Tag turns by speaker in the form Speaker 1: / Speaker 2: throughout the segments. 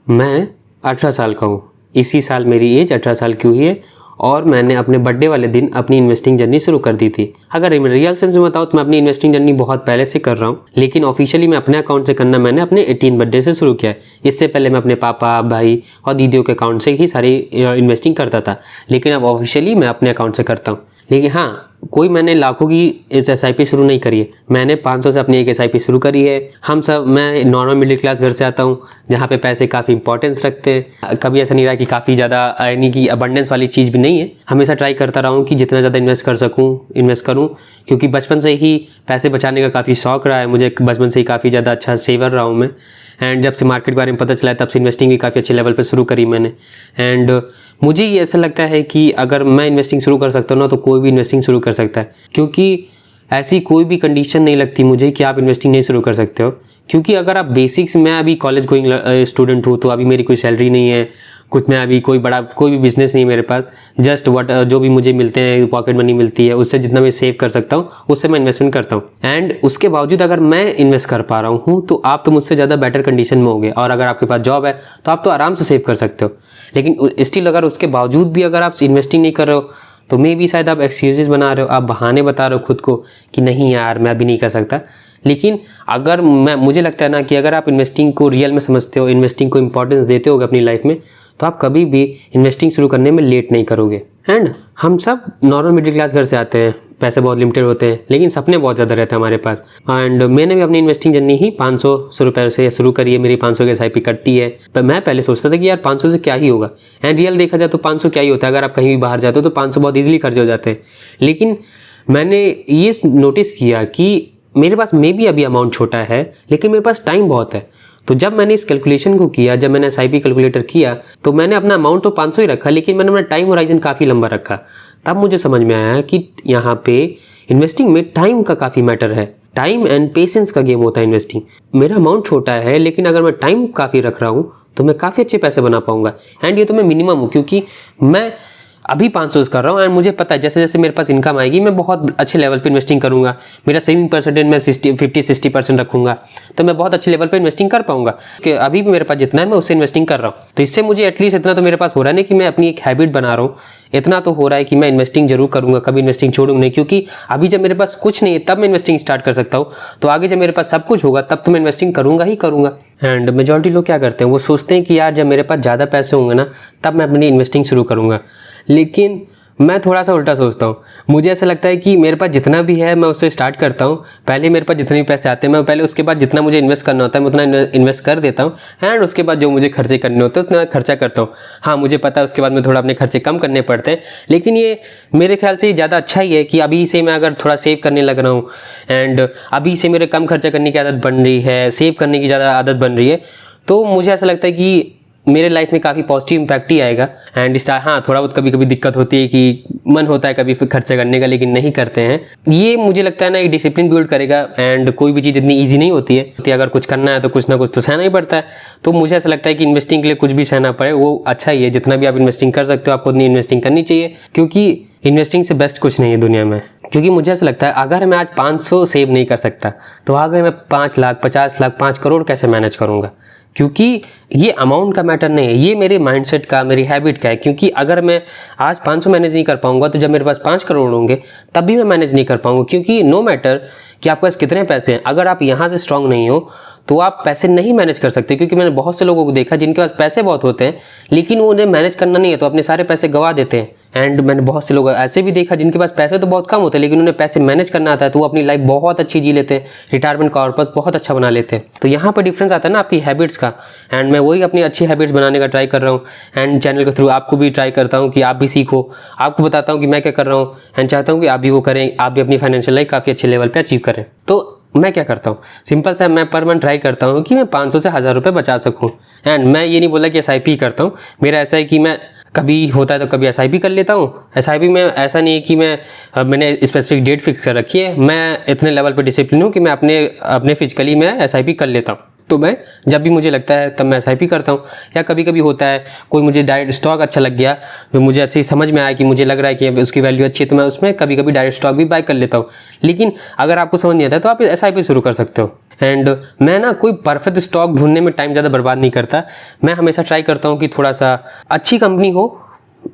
Speaker 1: मैं 18 साल का हूँ। इसी साल मेरी एज 18 साल की हुई है और मैंने अपने बर्थडे वाले दिन अपनी इन्वेस्टिंग जर्नी शुरू कर दी थी। अगर रियल सेंस में बताऊँ तो मैं अपनी इन्वेस्टिंग जर्नी बहुत पहले से कर रहा हूँ, लेकिन ऑफिशियली मैं अपने अकाउंट से करना मैंने अपने 18 बर्थडे से शुरू किया है। इससे पहले मैं अपने पापा, भाई और दीदियों के अकाउंट से ही सारी इन्वेस्टिंग करता था, लेकिन अब ऑफिशियली मैं अपने अकाउंट से करता हूँ। लेकिन हाँ, कोई मैंने लाखों की इस SIP शुरू नहीं करी है। मैंने 500 से अपनी एक SIP शुरू करी है। मैं नॉर्मल मिडिल क्लास घर से आता हूँ, जहाँ पे पैसे काफ़ी इंपॉर्टेंस रखते हैं। कभी ऐसा नहीं रहा कि काफ़ी ज़्यादा यानी कि अबंडेंस वाली चीज़ भी नहीं है। हमेशा ट्राई करता रहा हूँ कि जितना ज़्यादा इन्वेस्ट करूँ, क्योंकि बचपन से ही पैसे बचाने का काफ़ी शौक रहा है मुझे। बचपन से ही काफ़ी ज़्यादा अच्छा सेवर रहा हूँ मैं। एंड जब से मार्केट के बारे में पता चला तब से इन्वेस्टिंग भी काफ़ी अच्छे लेवल पे शुरू करी मैंने। एंड मुझे ये ऐसा लगता है कि अगर मैं इन्वेस्टिंग शुरू कर सकता हूँ ना, तो कोई भी इन्वेस्टिंग शुरू कर सकता है, क्योंकि ऐसी कोई भी कंडीशन नहीं लगती मुझे कि आप इन्वेस्टिंग नहीं शुरू कर सकते हो। क्योंकि अगर आप बेसिक्स, मैं अभी कॉलेज गोइंग स्टूडेंट हूँ, तो अभी मेरी कोई सैलरी नहीं है, कुछ मैं अभी कोई भी बिजनेस नहीं है मेरे पास। जस्ट जो भी मुझे मिलते हैं, पॉकेट मनी मिलती है, उससे जितना मैं सेव कर सकता हूँ उससे मैं इन्वेस्टमेंट करता हूँ। एंड उसके बावजूद अगर मैं इन्वेस्ट कर पा रहा हूँ तो आप तो मुझसे ज़्यादा बेटर कंडीशन में होंगे। और अगर आपके पास जॉब है तो आप तो आराम से सेव कर सकते हो। लेकिन स्टिल अगर उसके बावजूद भी अगर आप इन्वेस्टिंग नहीं कर रहे हो, तो मे भी शायद आप एक्सक्यूजेस बना रहे हो, आप बहाने बता रहे हो खुद को कि नहीं यार मैं अभी नहीं कर सकता। लेकिन अगर मुझे लगता है ना कि अगर आप इन्वेस्टिंग को रियल में समझते हो, इन्वेस्टिंग को इंपॉर्टेंस देते होगे अपनी लाइफ में, तो आप कभी भी इन्वेस्टिंग शुरू करने में लेट नहीं करोगे। एंड हम सब नॉर्मल मिडिल क्लास घर से आते हैं, पैसे बहुत लिमिटेड होते हैं, लेकिन सपने बहुत ज़्यादा रहते हैं हमारे पास। एंड मैंने भी अपनी इन्वेस्टिंग जर्नी ही 500 रुपये से शुरू करी है। मेरी 500 की SIP कटती है। पर मैं पहले सोचता था कि यार 500 से क्या ही होगा। एंड रियल देखा जाए तो 500 क्या ही होता है। अगर आप कहीं भी बाहर जाते हो तो 500 बहुत ईजिली खर्च हो जाते हैं। लेकिन मैंने ये नोटिस किया कि मेरे पास मे भी अभी अमाउंट छोटा है, लेकिन मेरे पास टाइम बहुत है। तो जब मैंने इस कैलकुलेशन को किया, जब मैंने SIP कैलकुलेटर किया, तो मैंने अपना अमाउंट तो 500 ही रखा, लेकिन मैंने अपना टाइम होराइजन काफ़ी लंबा रखा। तब मुझे समझ में आया कि यहाँ पे इन्वेस्टिंग में टाइम का काफ़ी मैटर है। टाइम एंड पेशेंस का गेम होता है इन्वेस्टिंग। मेरा अमाउंट छोटा है, लेकिन अगर मैं टाइम काफ़ी रख रहा हूँ तो मैं काफ़ी अच्छे पैसे बना पाऊंगा। एंड ये तो मैं मिनिमम हूँ, क्योंकि मैं अभी 500 कर रहा हूँ एंड मुझे पता है जैसे जैसे मेरे पास इनकम आएगी मैं बहुत अच्छे लेवल पे इन्वेस्टिंग करूंगा। मेरा सेविंग परसेंटेज मैं 50-60% रखूंगा, तो मैं बहुत अच्छे लेवल पे इन्वेस्टिंग कर पाऊंगा। कि अभी भी मेरे पास जितना है मैं उससे इन्वेस्टिंग कर रहा हूँ। तो इससे मुझे एटलीस्ट इतना तो मेरे पास हो रहा है नहीं कि मैं अपनी एक हैबिट बना रहा हूँ, इतना तो हो रहा है कि मैं इन्वेस्टिंग जरूर करूंगा, कभी इन्वेस्टिंग छोड़ूंगा नहीं। क्योंकि अभी जब मेरे पास कुछ नहीं है तब मैं इन्वेस्टिंग स्टार्ट कर सकता हूँ, तो आगे जब मेरे पास सब कुछ होगा तब तो मैं इन्वेस्टिंग करूंगा ही करूंगा। एंड मेजॉरिटी लोग क्या करते हैं, वो सोचते हैं कि यार जब मेरे पास ज़्यादा पैसे होंगे ना तब मैं अपनी इन्वेस्टिंग शुरू करूंगा। लेकिन मैं थोड़ा सा उल्टा सोचता हूँ। मुझे ऐसा लगता है कि मेरे पास जितना भी है मैं उससे स्टार्ट करता हूँ। पहले मेरे पास जितने भी पैसे आते हैं मैं पहले उसके बाद जितना मुझे इन्वेस्ट करना होता है मैं उतना इन्वेस्ट कर देता हूँ। एंड उसके बाद जो मुझे खर्चे करने होते हैं उतना खर्चा करता हूँ। हाँ, मुझे पता है उसके बाद में थोड़ा अपने खर्चे कम करने पड़ते हैं, लेकिन ये मेरे ख्याल से ज़्यादा अच्छा ही है कि अभी से मैं अगर थोड़ा सेव करने लग रहा हूँ एंड अभी से मेरे कम खर्चा करने की आदत बन रही है, सेव करने की ज़्यादा आदत बन रही है, तो मुझे ऐसा लगता है कि मेरे लाइफ में काफ़ी पॉजिटिव इम्पैक्ट ही आएगा। एंड हाँ, थोड़ा बहुत कभी कभी दिक्कत होती है कि मन होता है कभी खर्चा करने का, लेकिन नहीं करते हैं। ये मुझे लगता है ना एक डिसिप्लिन बिल्ड करेगा। एंड कोई भी चीज़ इतनी ईजी नहीं होती है, अगर कुछ करना है तो कुछ ना कुछ तो सहना ही पड़ता है। तो मुझे ऐसा लगता है कि इन्वेस्टिंग के लिए कुछ भी सहना पड़े वो अच्छा ही है। जितना भी आप इन्वेस्टिंग कर सकते हो आपको उतनी इन्वेस्टिंग करनी चाहिए, क्योंकि इन्वेस्टिंग से बेस्ट कुछ नहीं है दुनिया में। क्योंकि मुझे ऐसा लगता है अगर मैं आज 500 सेव नहीं कर सकता तो आगे मैं 5 लाख, 50 लाख, 5 करोड़ कैसे मैनेज करूंगा। क्योंकि ये अमाउंट का मैटर नहीं है, ये मेरे माइंडसेट का, मेरी हैबिट का है। क्योंकि अगर मैं आज 500 मैनेज नहीं कर पाऊंगा तो जब मेरे पास 5 करोड़ होंगे तब भी मैं मैनेज नहीं कर पाऊंगा। क्योंकि नो मैटर कि आपके पास कितने पैसे हैं, अगर आप यहाँ से स्ट्रांग नहीं हो तो आप पैसे नहीं मैनेज कर सकते। क्योंकि मैंने बहुत से लोगों को देखा जिनके पास पैसे बहुत होते हैं लेकिन वो उन्हें मैनेज करना नहीं है तो अपने सारे पैसे गंवा देते हैं। एंड मैंने बहुत से लोग ऐसे भी देखा जिनके पास पैसे तो बहुत कम होते हैं लेकिन उन्हें पैसे मैनेज करना आता है, तो वो अपनी लाइफ बहुत अच्छी जी लेते हैं, रिटायरमेंट कॉर्पस बहुत अच्छा बना लेते हैं। तो यहाँ पर डिफरेंस आता है ना आपकी हैबिट्स का। एंड मैं वही अपनी अच्छी हैबिट्स बनाने का ट्राई कर रहा हूँ। एंड चैनल के थ्रू आपको भी ट्राई करता हूँ कि आप भी सीखो, आपको बताता हूँ कि मैं क्या कर रहा हूँ एंड चाहता हूँ कि आप भी वो करें, आप भी अपनी फाइनेंशियल लाइफ काफ़ी अच्छे लेवल पर अचीव करें। तो मैं क्या करता हूँ, सिंपल सा, मैं पर मंथ ट्राई करता हूँ कि मैं 500 से 1000 रुपये बचा सकूँ। एंड मैं ये नहीं बोला कि SIP करता हूँ, मेरा ऐसा है कि मैं कभी होता है तो कभी SIP कर लेता हूँ। SIP में ऐसा नहीं है कि मैंने स्पेसिफिक डेट फिक्स कर रखी है, मैं इतने लेवल पे डिसिप्लिन हूँ कि मैं अपने फिजिकली मैं SIP कर लेता हूँ। तो मैं जब भी मुझे लगता है तब मैं SIP करता हूँ। या कभी कभी होता है कोई मुझे डायरेक्ट स्टॉक अच्छा लग गया, जो मुझे अच्छी समझ में आया कि मुझे लग रहा है कि उसकी वैल्यू अच्छी है, तो मैं उसमें कभी कभी डायरेक्ट स्टॉक भी बाय कर लेता हूँ। लेकिन अगर आपको समझ नहीं आता तो आप SIP शुरू कर सकते हो। एंड मैं ना कोई परफेक्ट स्टॉक ढूंढने में टाइम ज़्यादा बर्बाद नहीं करता। मैं हमेशा ट्राई करता हूँ कि थोड़ा सा अच्छी कंपनी हो।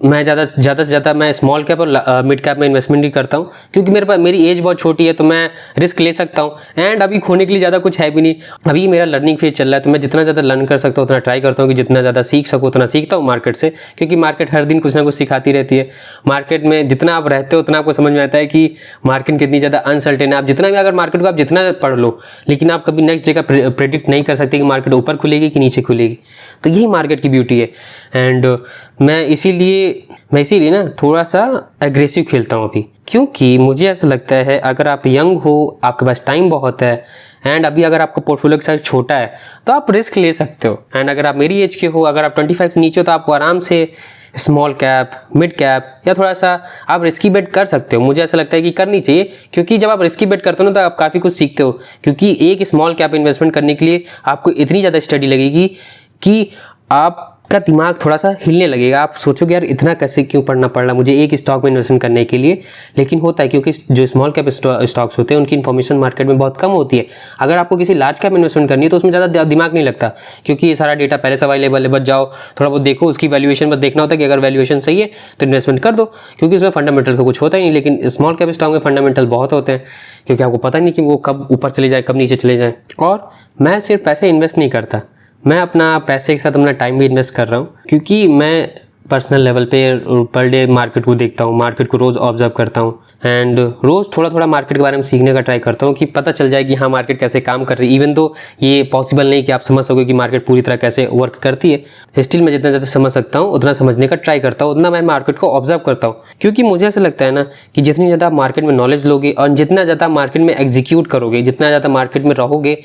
Speaker 1: मैं ज़्यादा से ज़्यादा मैं स्मॉल कैप और मिड कैप में इन्वेस्टमेंट ही करता हूँ, क्योंकि मेरी एज बहुत छोटी है तो मैं रिस्क ले सकता हूँ। एंड अभी खोने के लिए ज़्यादा कुछ है भी नहीं, अभी मेरा लर्निंग फेज चल रहा है, तो मैं जितना ज़्यादा लर्न कर सकता हूँ उतना ट्राई करता हूँ कि जितना ज़्यादा सीख सकूँ उतना सीखता हूँ मार्केट से, क्योंकि मार्केट हर दिन कुछ ना कुछ सिखाती रहती है। मार्केट में जितना आप रहते हो उतना आपको समझ में आता है कि मार्केट कितनी ज़्यादा अनसर्टेन है। आप जितना भी अगर मार्केट को आप जितना पढ़ लो, लेकिन आप कभी नेक्स्ट डे का प्रेडिक्ट नहीं कर सकते कि मार्केट ऊपर खुलेगी कि नीचे खुलेगी। तो यही मार्केट की ब्यूटी है। एंड मैं इसीलिए ना थोड़ा सा एग्रेसिव खेलता हूँ अभी, क्योंकि मुझे ऐसा लगता है अगर आप यंग हो, आपके पास टाइम बहुत है, एंड अभी अगर आपका पोर्टफोलियो का साइज छोटा है तो आप रिस्क ले सकते हो। एंड अगर आप मेरी एज के हो, अगर आप 25 से नीचे हो, तो आपको आराम से स्मॉल कैप, मिड कैप या थोड़ा सा आप रिस्की बेट कर सकते हो। मुझे ऐसा लगता है कि करनी चाहिए, क्योंकि जब आप रिस्की बेट करते हो ना तो आप काफ़ी कुछ सीखते हो। क्योंकि एक स्मॉल कैप इन्वेस्टमेंट करने के लिए आपको इतनी ज़्यादा स्टडी लगेगी कि आपका दिमाग थोड़ा सा हिलने लगेगा। आप सोचोगे यार इतना कैसे क्यों पढ़ना पड़ रहा मुझे एक स्टॉक में इन्वेस्टमेंट करने के लिए। लेकिन होता है क्योंकि जो स्मॉल कैप स्टॉक्स होते हैं उनकी इन्फॉर्मेशन मार्केट में बहुत कम होती है। अगर आपको किसी लार्ज कैप इन्वेस्टमेंट करनी है तो उसमें ज़्यादा दिमाग नहीं लगता, क्योंकि ये सारा डेटा पहले से अवेलेबल है। बस जाओ थोड़ा बहुत देखो, उसकी वैल्यूएशन बस देखना होता है कि अगर वैल्यूएशन सही है तो इन्वेस्टमेंट कर दो, क्योंकि उसमें फंडामेंटल का कुछ होता ही नहीं। लेकिन स्मॉल कैप स्टॉक में फंडामेंटल बहुत होते हैं, क्योंकि आपको पता नहीं कि वो कब ऊपर चले जाए कब नीचे चले जाए। और मैं सिर्फ पैसे इन्वेस्ट नहीं करता, मैं अपना पैसे के साथ अपना टाइम भी इन्वेस्ट कर रहा हूँ, क्योंकि मैं पर्सनल लेवल पे पर डे मार्केट को देखता हूँ, मार्केट को रोज़ ऑब्जर्व करता हूँ, एंड रोज़ थोड़ा थोड़ा मार्केट के बारे में सीखने का ट्राई करता हूँ कि पता चल जाए कि हाँ मार्केट कैसे काम कर रही है। इवन तो ये पॉसिबल नहीं कि आप समझ सको कि मार्केट पूरी तरह कैसे वर्क करती है, स्टिल मैं जितना ज़्यादा समझ सकता हूँ उतना समझने का ट्राई करता हूँ, उतना मैं मार्केट को ऑब्जर्व करता हूँ। क्योंकि मुझे ऐसा लगता है ना कि जितनी ज़्यादा आप मार्केट में नॉलेज लोगे और जितना ज़्यादा मार्केट में एग्जीक्यूट करोगे, जितना ज़्यादा मार्केट में रहोगे,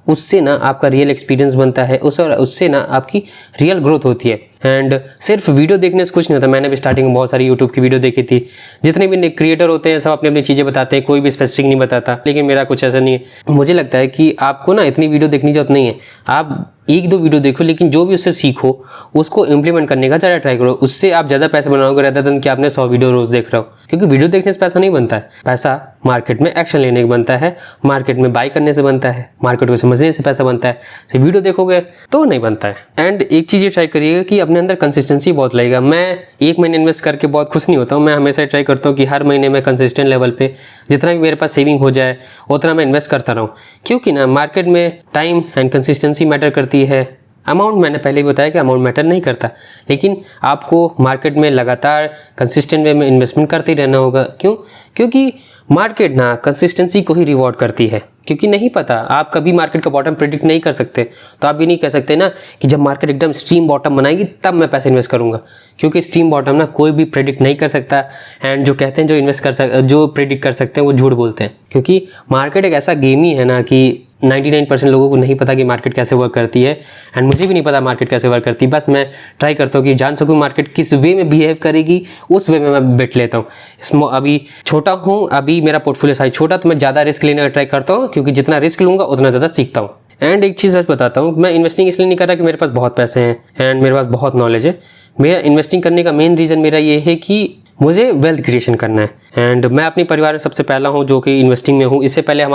Speaker 1: उससे ना आपका रियल एक्सपीरियंस बनता है, उससे ना आपकी रियल ग्रोथ होती है। एंड सिर्फ वीडियो देखने से कुछ नहीं होता। मैंने भी स्टार्टिंग में बहुत सारी यूट्यूब की वीडियो देखी थी। जितने भी क्रिएटर होते हैं सब अपनी अपनी चीज़ें बताते हैं, कोई भी स्पेसिफिक नहीं बताता, लेकिन मेरा कुछ ऐसा नहीं है। मुझे लगता है कि आपको ना इतनी वीडियो देखने की जरूरत नहीं है, आप एक दो वीडियो देखो, लेकिन जो भी उससे सीखो उसको इम्प्लीमेंट करने का ज़्यादा ट्राई करो। उससे आप ज़्यादा पैसे बनाओगे रहता है कि आपने 100 वीडियो रोज़ देख रहे हो। क्योंकि वीडियो देखने से पैसा नहीं बनता है, पैसा मार्केट में एक्शन लेने से बनता है, मार्केट में बाई करने से बनता है, मार्केट को समझने से पैसा बनता है। सिर्फ वीडियो देखोगे तो नहीं बनता है। एंड एक चीज़ ये ट्राई करिएगा कि अपने अंदर कंसिस्टेंसी बहुत लगेगा। मैं एक महीने इन्वेस्ट करके बहुत खुश नहीं होता हूँ, मैं हमेशा ट्राई करता हूँ कि हर महीने में कंसिस्टेंट लेवल पे जितना भी मेरे पास सेविंग हो जाए उतना मैं इन्वेस्ट करता रहूँ। क्योंकि ना मार्केट में टाइम एंड कंसिस्टेंसी मैटर करती है। अमाउंट मैंने पहले ही बताया कि अमाउंट मैटर नहीं करता, लेकिन आपको मार्केट में लगातार कंसिस्टेंट वे में इन्वेस्टमेंट करते ही रहना होगा। क्यों? क्योंकि मार्केट ना कंसिस्टेंसी को ही रिवॉर्ड करती है। क्योंकि नहीं पता, आप कभी मार्केट का बॉटम प्रेडिक्ट नहीं कर सकते, तो आप ये नहीं कह सकते ना कि जब मार्केट एकदम स्ट्रीम बॉटम बनाएगी तब मैं पैसे इन्वेस्ट करूंगा, क्योंकि स्ट्रीम बॉटम ना कोई भी प्रेडिक्ट नहीं कर सकता। एंड जो कहते हैं जो प्रेडिक्ट कर सकते हैं वो झूठ बोलते हैं, क्योंकि मार्केट एक ऐसा गेम ही है ना कि 99% लोगों को नहीं पता कि मार्केट कैसे वर्क करती है। एंड मुझे भी नहीं पता मार्केट कैसे वर्क करती है, बस मैं ट्राई करता हूँ कि जान सकूँ मार्केट किस वे में बिहेव करेगी, उस वे में मैं बेट लेता हूँ। अभी छोटा हूँ, अभी मेरा पोर्टफोलियो साइज छोटा, तो मैं ज़्यादा रिस्क लेने का ट्राई करता हूँ, क्योंकि जितना रिस्क लूँगा उतना ज़्यादा सीखता हूँ। एंड एक चीज़ सच बताता हूँ, मैं इन्वेस्टिंग इसलिए नहीं कर रहा कि मेरे पास बहुत पैसे हैं एंड मेरे पास बहुत नॉलेज है। मेरा इन्वेस्टिंग करने का मेन रीज़न मेरा ये है कि मुझे वेल्थ क्रिएशन करना है। एंड मैं अपने परिवार में सबसे पहला हूँ जो कि इन्वेस्टिंग में हूँ। इससे पहले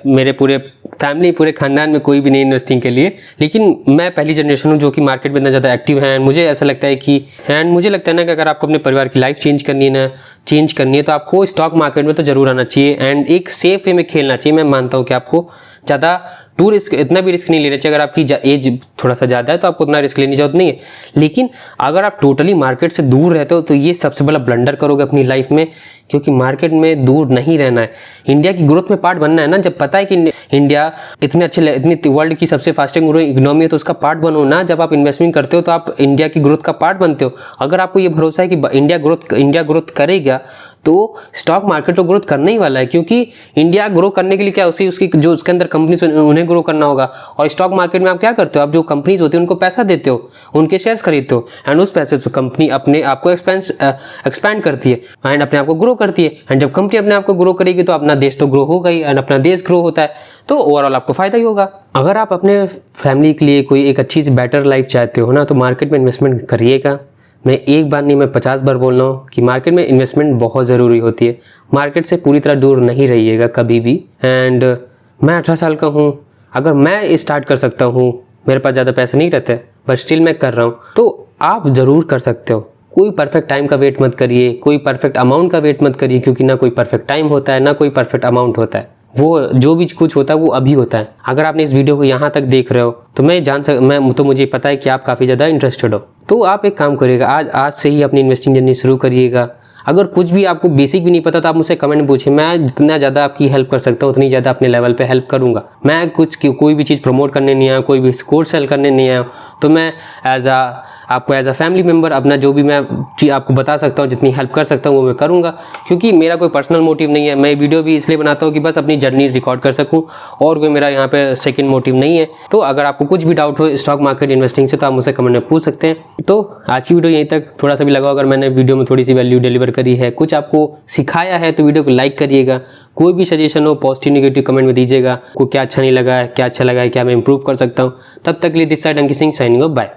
Speaker 1: मेरे पूरे फैमिली, पूरे खानदान में कोई भी नहीं इन्वेस्टिंग के लिए, लेकिन मैं पहली जनरेशन हूँ जो कि मार्केट में इतना ज़्यादा एक्टिव है। मुझे ऐसा लगता है कि ना कि अगर आपको अपने परिवार की लाइफ चेंज करनी है तो आपको स्टॉक मार्केट में तो जरूर आना चाहिए एंड एक सेफ वे में खेलना चाहिए। मैं मानता हूँ कि आपको ज़्यादा इतना भी रिस्क नहीं लेना चाहिए। अगर आपकी एज थोड़ा सा ज़्यादा है तो आपको उतना रिस्क लेने की जरूरत नहीं है, लेकिन अगर आप टोटली मार्केट से दूर रहते हो तो ये सबसे बड़ा ब्लंडर करोगे अपनी लाइफ में, क्योंकि मार्केट में दूर नहीं रहना है। इंडिया की ग्रोथ में पार्ट बनना है ना। जब पता है कि इंडिया इतनी वर्ल्ड की सबसे फास्टेस्ट ग्रोइंग इकोनॉमी है तो उसका पार्ट बनो ना। जब आप इन्वेस्टमेंट करते हो तो आप इंडिया की ग्रोथ का पार्ट बनते हो। अगर आपको ये भरोसा है कि इंडिया ग्रोथ करेगा तो स्टॉक मार्केट तो ग्रोथ करने ही वाला है, क्योंकि इंडिया ग्रो करने के लिए क्या उसकी जो उसके अंदर कंपनीज उन्हें ग्रो करना होगा। और स्टॉक मार्केट में आप क्या करते हो, आप जो कंपनीज होती है उनको पैसा देते हो, उनके शेयर्स खरीदते हो एंड उस पैसे से कंपनी अपने आप को एक्सपैंड करती है एंड अपने आप को ग्रो करती है। एंड जब कंपनी अपने आप को ग्रो करेगी तो अपना देश तो ग्रो होगा ही, एंड अपना देश ग्रो होता है तो ओवरऑल आपको फायदा ही होगा। अगर आप अपने फैमिली के लिए कोई एक अच्छी सी बेटर लाइफ चाहते हो ना तो मार्केट में इन्वेस्टमेंट करिएगा। मैं एक बार नहीं, मैं 50 बार बोल रहा हूँ कि मार्केट में इन्वेस्टमेंट बहुत ज़रूरी होती है। मार्केट से पूरी तरह दूर नहीं रहिएगा कभी भी। एंड मैं 18 साल का हूँ, अगर मैं स्टार्ट कर सकता हूँ, मेरे पास ज़्यादा पैसे नहीं रहते बट स्टिल मैं कर रहा हूँ, तो आप ज़रूर कर सकते हो। कोई परफेक्ट टाइम का वेट मत करिए, कोई परफेक्ट अमाउंट का वेट मत करिए, क्योंकि ना कोई परफेक्ट टाइम होता है, ना कोई परफेक्ट अमाउंट होता है। वो जो भी कुछ होता है वो अभी होता है। अगर आपने इस वीडियो को यहाँ तक देख रहे हो तो मुझे पता है कि आप काफ़ी ज़्यादा इंटरेस्टेड हो। तो आप एक काम करिएगा, आज से ही अपनी इन्वेस्टिंग जर्नी शुरू करिएगा। अगर कुछ भी आपको बेसिक भी नहीं पता तो आप मुझसे कमेंट पूछिए, मैं जितना ज़्यादा आपकी हेल्प कर सकता हूँ उतनी ज़्यादा अपने लेवल पे हेल्प करूँगा। मैं कोई भी चीज़ प्रमोट करने नहीं आया, कोई भी कोर्स सेल करने नहीं आया, तो मैं आपको एज अ फैमिली मेम्बर अपना जो भी मैं आपको बता सकता हूँ, जितनी हेल्प कर सकता हूँ वो मैं करूँगा, क्योंकि मेरा कोई पर्सनल मोटिव नहीं है। मैं वीडियो भी इसलिए बनाता हूँ कि बस अपनी जर्नी रिकॉर्ड कर सकूँ, और कोई मेरा यहाँ पे सेकंड मोटिव नहीं है। तो अगर आपको कुछ भी डाउट हो स्टॉक मार्केट इन्वेस्टिंग से तो आप मुझसे कमेंट में पूछ सकते हैं। तो आज की वीडियो यहीं तक। थोड़ा सा भी लगा अगर मैंने वीडियो में थोड़ी सी वैल्यू डिलीवर करी है, कुछ आपको सिखाया है, तो वीडियो को लाइक करिएगा। कोई भी सजेशन हो पॉजिटिव नेगेटिव कमेंट में दीजिएगा, को क्या अच्छा नहीं लगा है, क्या अच्छा लगा है, क्या मैं इंप्रूव कर सकता हूँ। तब तक के लिए this side Ankit Singh signing off, bye.